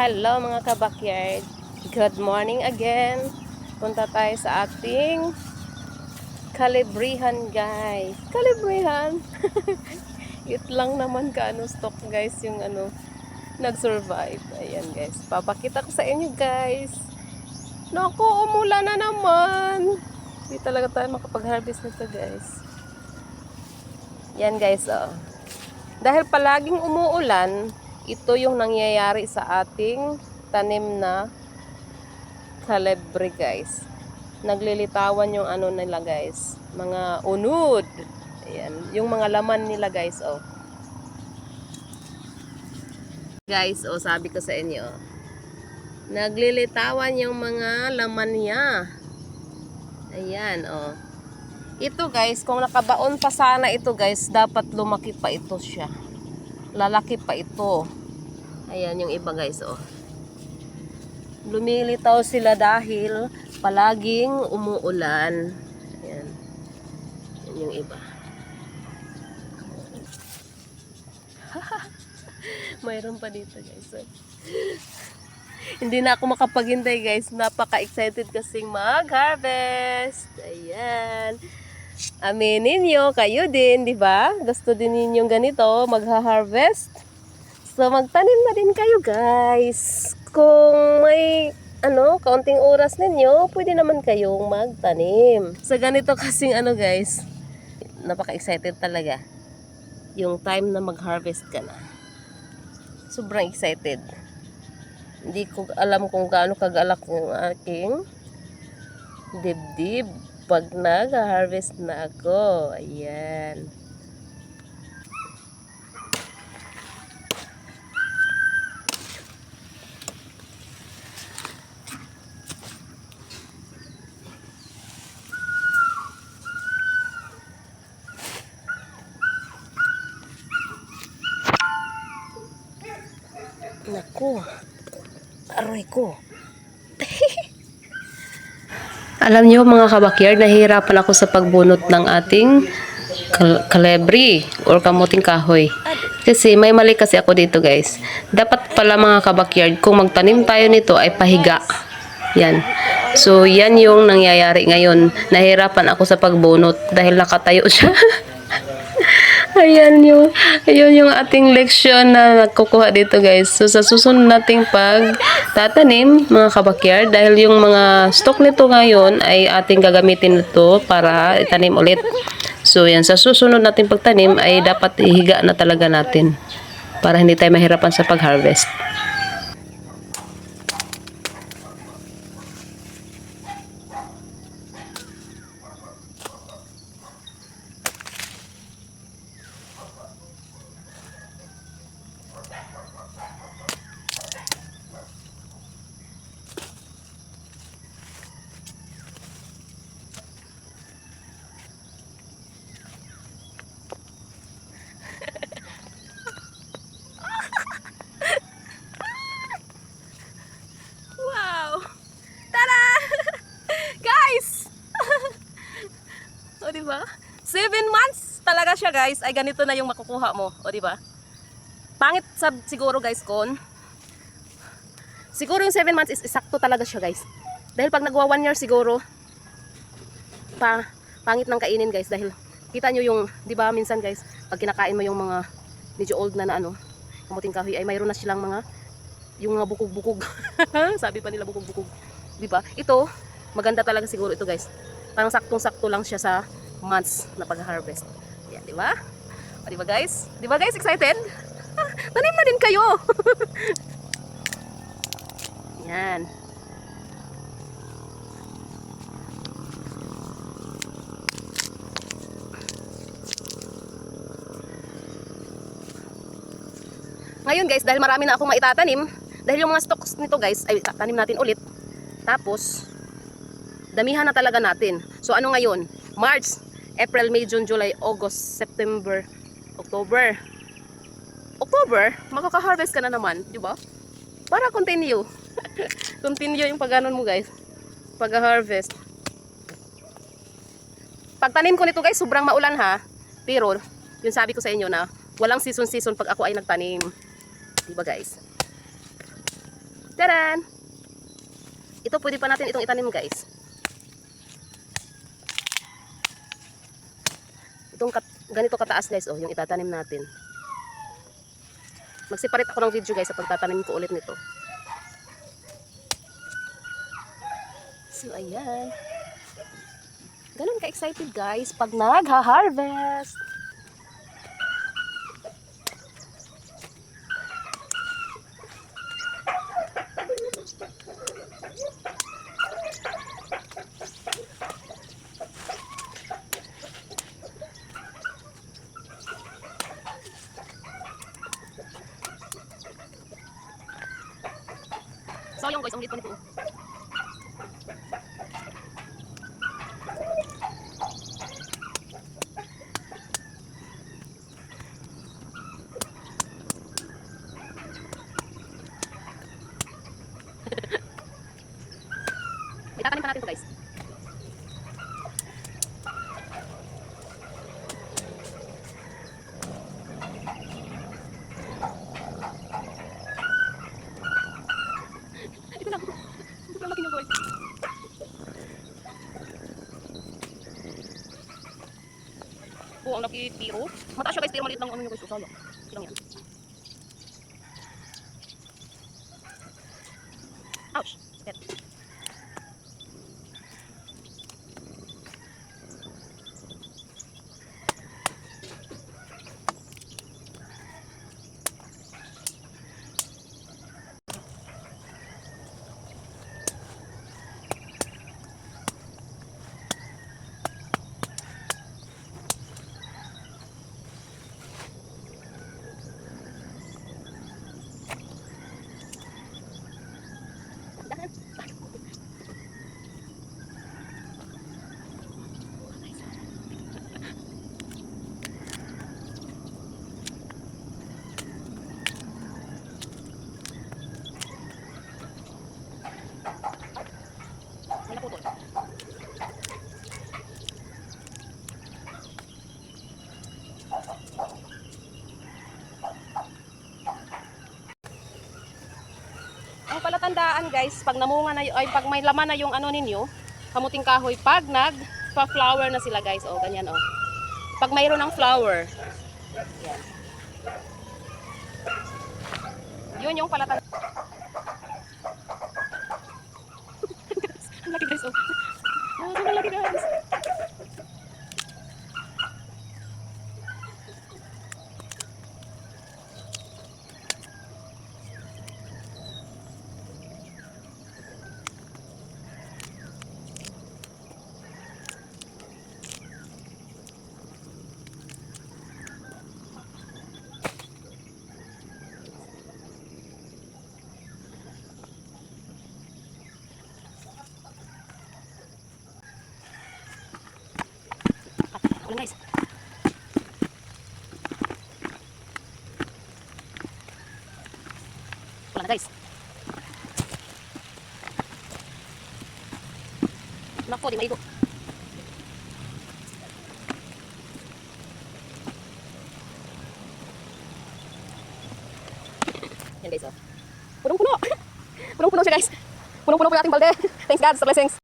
Hello mga kabakyard. Good morning again. Punta tayo sa ating kalibrihan guys. Kalibrihan. It lang naman stock guys yung nag-survive. Ayan guys. Papakita ko sa inyo guys. Naku, umulan na naman. Hindi talaga tayo makapag-harvest nito guys. Yan guys oh. Dahil palaging umuulan, ito yung nangyayari sa ating tanim na kalebre guys. Naglilitawan yung nila guys, mga unod. Ayan, yung mga laman nila guys oh. Guys oh, sabi ko sa inyo, naglilitawan yung mga laman niya. Ayan oh. Ito guys, kung nakabaon pa sana ito guys, dapat lumaki pa ito siya. Lalaki pa ito. Ayan yung iba guys oh. Lumilitaw sila dahil palaging umuulan. Ayan. Yan yung iba. Mayroon pa dito guys. Hindi na ako makapaghintay guys. Napaka-excited kasing mag-harvest. Ayan. Aminin nyo, kayo din, di ba? Gusto din ninyong ganito, magha-harvest. So, magtanim na din kayo, guys. Kung may, kaunting oras ninyo, pwede naman kayong magtanim. Sa ganito kasing guys, napaka-excited talaga. Yung time na mag-harvest ka na. Sobrang excited. Hindi ko alam kung gaano kagalak yung aking dibdib pag nag-harvest na ako. Ayan. Naku. Aroy ko. Alam niyo mga kabakyard, nahihirapan ako sa pagbunot ng ating kalebre or kamuting kahoy. Kasi may mali kasi ako dito guys. Dapat pala mga kabakyard, kung magtanim tayo nito ay pahiga. Yan. So yan yung nangyayari ngayon. Nahihirapan ako sa pagbunot dahil nakatayo siya. Ayun yung ating leksyon na nagkukuha dito guys. So sa susunod nating pagtatanim mga kabakyard, dahil yung mga stock nito ngayon ay ating gagamitin ito para itanim ulit. So yan, sa susunod nating pagtanim ay dapat ihiga na talaga natin para hindi tayo mahirapan sa pag-harvest. O diba? 7 months talaga siya guys, ay ganito na yung makukuha mo. O diba? Pangit siguro guys siguro yung 7 months is eksakto talaga siya guys. Dahil pag nagwa 1 year siguro, pangit ng kainin guys. Dahil kita nyo yung, diba minsan guys, pag kinakain mo yung mga medyo old na kamuting kahoy, ay mayroon na silang yung mga bukog-bukog. Sabi pa nila bukog-bukog. Diba? Ito, maganda talaga siguro ito guys. Parang saktong-sakto lang siya sa months na pag-harvest. Yan, di ba? O, di ba guys? Di ba guys, excited? Tanim na din kayo. Yan. Ngayon guys, dahil marami na akong maitatanim, dahil yung mga stocks nito guys, ay tanim natin ulit. Tapos, damihan na talaga natin. So ano ngayon? March, April, May, June, July, August, September, October. Makaka-harvest ka na naman, di ba? Para continue. Continue yung pag-anon mo guys. Pag-harvest. Pagtanim ko nito guys, sobrang maulan ha. Pero, yun sabi ko sa inyo na walang season pag ako ay nagtanim. Di ba guys? Taran! Ito pwede pa natin itong itanim guys. Ganito kataas guys, oh, yung itatanim natin. Mag-separate ako ng video guys sa pagtatanim ko ulit nito. So ayan. Ganun ka-excited guys pag nagha-harvest. Sayang guys, ang liit pa nito. Itatanim pa natin ito guys. Ito lang. Ito lang laki niya guys. Oh, ang laki pero. Mataas siya guys, pero maliit lang ano niya guys. Sayang. Ilang yan. Ouch. Step. May naputol. Ang palatandaan guys, pag namunga na ay pag may laman na yung ano ninyo, kamuting kahoy, pag nagpa-flower na sila guys, oh, ganyan oh. Pag mayroon ng flower. Yan. Yun yung palatandaan. Ang laki guys, oh. Oh, ang laki guys. Ulan guys. Ulan na guys. Nako, di maigo. Yan guys, oh. Punong-puno. Punong-puno siya guys. Punong-puno po yung ating balde. Thanks God sa blessings.